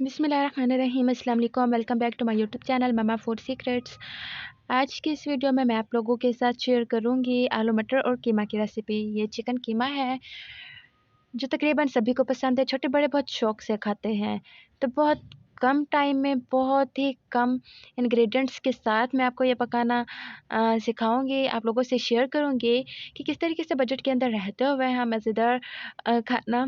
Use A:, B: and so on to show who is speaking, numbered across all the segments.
A: बिस्मिल्लाहिर्रहमानिर्रहीम अस्सलाम वालेकुम। Welcome back to my YouTube channel mama food secrets. आज की इस वीडियो में मैं आप लोगों के साथ शेयर करूंगी आलू मटर और कीमा की रेसिपी। ये चिकन कीमा है जो तकरीबन सभी को पसंद है, छोटे बड़े बहुत शौक से खाते हैं। तो बहुत कम टाइम में बहुत ही कम इंग्रेडिएंट्स के साथ मैं आपको ये पकाना सिखाऊंगी, आप लोगों से शेयर करूंगी कि किस तरीके से बजट के अंदर रहते हुए हम मज़ेदार खाना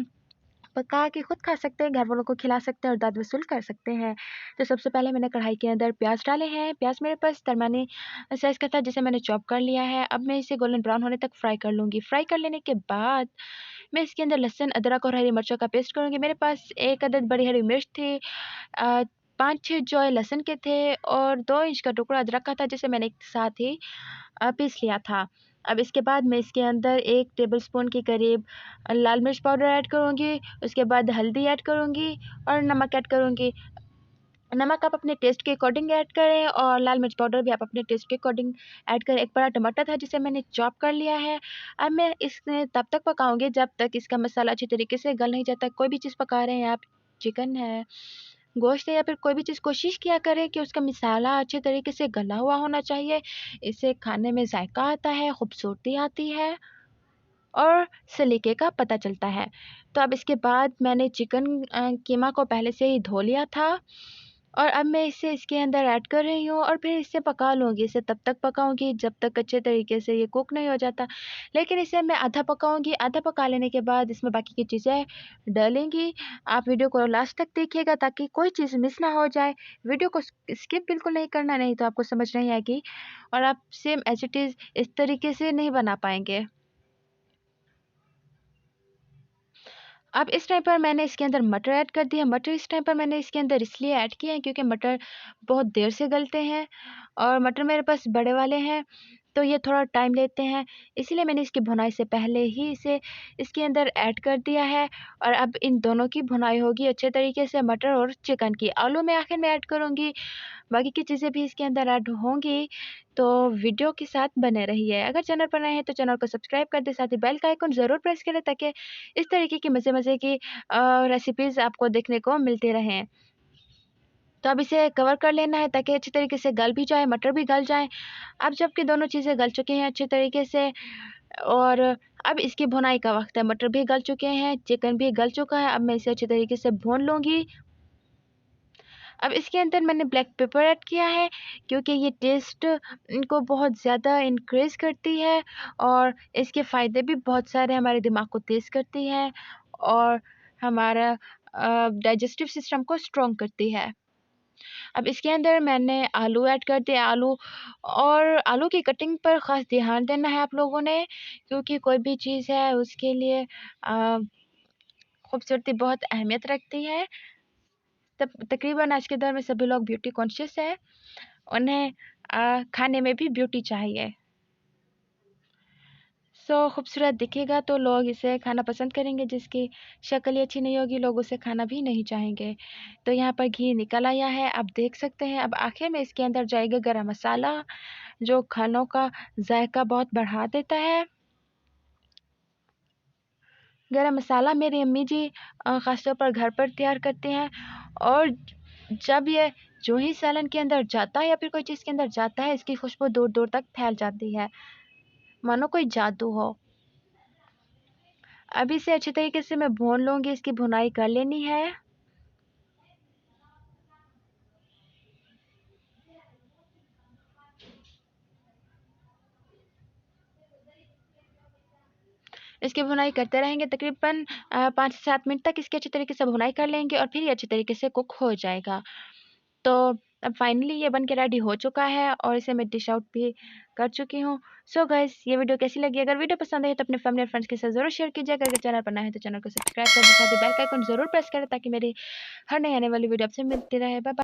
A: पका के खुद खा सकते हैं, घर वालों को खिला सकते हैं और दाद वसूल कर सकते हैं। तो सबसे पहले मैंने कढ़ाई के अंदर प्याज डाले हैं। प्याज मेरे पास दरमियानी साइज़ का था जिसे मैंने चॉप कर लिया है। अब मैं इसे गोल्डन ब्राउन होने तक फ्राई कर लूँगी। फ्राई कर लेने के बाद मैं इसके अंदर लहसुन, अदरक और हरी मिर्चों का पेस्ट करूँगी। मेरे पास 1 अदद बड़ी हरी मिर्च थी, 5-6 जो लहसुन के थे और 2 इंच का टुकड़ा अदरक का था जिसे मैंने एक साथ ही पीस लिया था। अब इसके बाद मैं इसके अंदर 1 टेबलस्पून के करीब लाल मिर्च पाउडर ऐड करूँगी, उसके बाद हल्दी ऐड करूँगी और नमक ऐड करूँगी। नमक आप अपने टेस्ट के अकॉर्डिंग ऐड करें और लाल मिर्च पाउडर भी आप अपने टेस्ट के अकॉर्डिंग ऐड करें। एक बड़ा टमाटर था जिसे मैंने चॉप कर लिया है। अब मैं इसे तब तक पकाऊँगी जब तक इसका मसाला अच्छी तरीके से गल नहीं जाता। कोई भी चीज़ पका रहे हैं आप, चिकन है, गोश्त है या फिर कोई भी चीज़, कोशिश किया करें कि उसका मसाला अच्छे तरीके से गला हुआ होना चाहिए। इससे खाने में जायका आता है, खूबसूरती आती है और सलीके का पता चलता है। तो अब इसके बाद मैंने चिकन कीमा को पहले से ही धो लिया था और अब मैं इसे इसके अंदर ऐड कर रही हूँ और फिर इसे पका लूँगी। इसे तब तक पकाऊँगी जब तक अच्छे तरीके से ये कुक नहीं हो जाता। लेकिन इसे मैं आधा पकाऊँगी, आधा पका लेने के बाद इसमें बाकी की चीज़ें डालेंगी। आप वीडियो को लास्ट तक देखिएगा ताकि कोई चीज़ मिस ना हो जाए। वीडियो को स्किप बिल्कुल नहीं करना, नहीं तो आपको समझ नहीं आएगी और आप सेम एज़ इट इज़ इस तरीके से नहीं बना पाएँगे। अब इस टाइम पर मैंने इसके अंदर मटर ऐड कर दिया। मटर इस टाइम पर मैंने इसके अंदर इसलिए ऐड किए हैं क्योंकि मटर बहुत देर से गलते हैं और मटर मेरे पास बड़े वाले हैं, तो ये थोड़ा टाइम लेते हैं। इसीलिए मैंने इसकी भुनाई से पहले ही इसे इसके अंदर ऐड कर दिया है और अब इन दोनों की भुनाई होगी अच्छे तरीके से, मटर और चिकन की। आलू मैं आखिर में ऐड करूँगी, बाकी की चीज़ें भी इसके अंदर ऐड होंगी, तो वीडियो के साथ बने रहिए। अगर चैनल पर नए हैं तो चैनल को सब्सक्राइब कर दें, साथ ही बेल का आइकन ज़रूर प्रेस करें ताकि इस तरीके की मज़े-मज़े की रेसिपीज़ आपको देखने को मिलती रहें। तो अब इसे कवर कर लेना है ताकि अच्छी तरीके से गल भी जाए, मटर भी गल जाएँ। अब जबकि दोनों चीज़ें गल चुकी हैं अच्छे तरीके से और अब इसकी भुनाई का वक़्त है। मटर भी गल चुके हैं, चिकन भी गल चुका है। अब मैं इसे अच्छे तरीके से भून लूँगी। अब इसके अंदर मैंने ब्लैक पेपर ऐड किया है क्योंकि ये टेस्ट इनको बहुत ज़्यादा इंक्रीज़ करती है और इसके फ़ायदे भी बहुत सारे, हमारे दिमाग को तेज़ करती है और हमारा डाइजेस्टिव सिस्टम को स्ट्रॉन्ग करती है। अब इसके अंदर मैंने आलू ऐड कर दिए। और आलू की कटिंग पर ख़ास ध्यान देना है आप लोगों ने क्योंकि कोई भी चीज़ है उसके लिए खूबसूरती बहुत अहमियत रखती है। तकरीबन आज के दौर में सभी लोग ब्यूटी कॉन्शियस है, उन्हें खाने में भी ब्यूटी चाहिए। खूबसूरत दिखेगा तो लोग इसे खाना पसंद करेंगे, जिसकी शक्ल ही अच्छी नहीं होगी लोग उसे खाना भी नहीं चाहेंगे। तो यहाँ पर घी निकल आया है, आप देख सकते हैं। अब आखिर में इसके अंदर जाएगा गरम मसाला जो खानों का जायका बहुत बढ़ा देता है। गरम मसाला मेरी अम्मी जी ख़ास तौर पर घर पर तैयार करते हैं और जब ये जो ही सालन के अंदर जाता है या फिर कोई चीज़ के अंदर जाता है, इसकी खुशबू दूर-दूर तक फैल जाती है, मानो कोई जादू हो। अब इसे अच्छे तरीके से मैं भून लूँगी, इसकी भुनाई कर लेनी है। इसकी भुनाई करते रहेंगे तकरीबन 5 से 7 मिनट तक इसकी अच्छी तरीके से भुनाई कर लेंगे और फिर ये अच्छी तरीके से कुक हो जाएगा। तो अब फाइनली ये बन के रेडी हो चुका है और इसे मैं डिश आउट भी कर चुकी हूँ। गाइस, ये वीडियो कैसी लगी? अगर वीडियो पसंद आई तो अपने फैमिली और फ्रेंड्स के साथ ज़रूर शेयर कीजिएगा। अगर चैनल पर नए हैं तो चैनल को सब्सक्राइब कर दें, साथ ही बेल का आइकन ज़रूर प्रेस करें ताकि मेरी हर नई आने वाली वीडियो आपसे मिलती रहे। Bye bye.